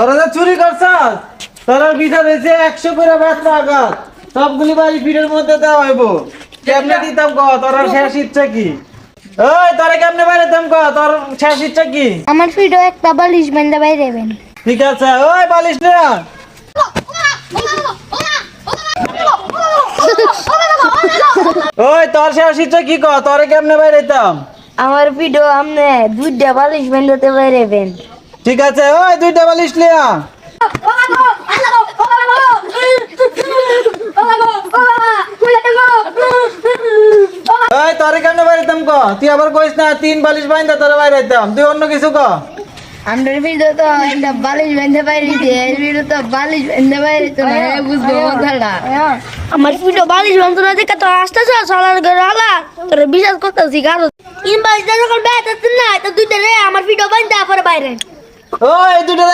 তোরা যে চুরি করছস তোরা বিচার হয়েছে 100 করে বেতন আঘাত সবগুলি বাড়ি ফিরের মধ্যে দেওয়া হইব কেমনে দিতাম ক তোর শেষ ইচ্ছা কি ওই তোরা কেমনে বাইরে দিতাম ক তোর শেষ ইচ্ছা কি আমার ফিডো একটা বালিশ বান্ধা বাইরেবেন। ঠিক আছে ওই বালিশ নে ওই তোর শেষ ইচ্ছা কি ক তোরে কেমনে বাইরে দিতাম আমার ফিডো আমনে দুইটা বালিশ বান্ধাতে বাইরেবেন। ঠিক আছে ওই দুইটা বালিশ লিয়া ওই তোরে কেমনে বাইরে দিতাম ক তুই আবার কইস না 3 বালিশ বাইন্দা তোরে বাইরে দিতাম তুই অন্য কিছু ক আমার ফিডো তো একটা বালিশ বান্ধা বাইরে দিয়ে ফিডো তো বালিশ বান্ধা বাইরে তো না বুঝবো কথাটা। আমার ফিডো বালিশ বান্ধা না দেখে তো আসতেছে সালার ঘরে আলা তোর বিশ্বাস করতেছি কারণ ইন বালিশ যখন বেতাছ না তো দুইটা রে আমার ফিডো বান্ধা পরে বাইরে ওই দুইটা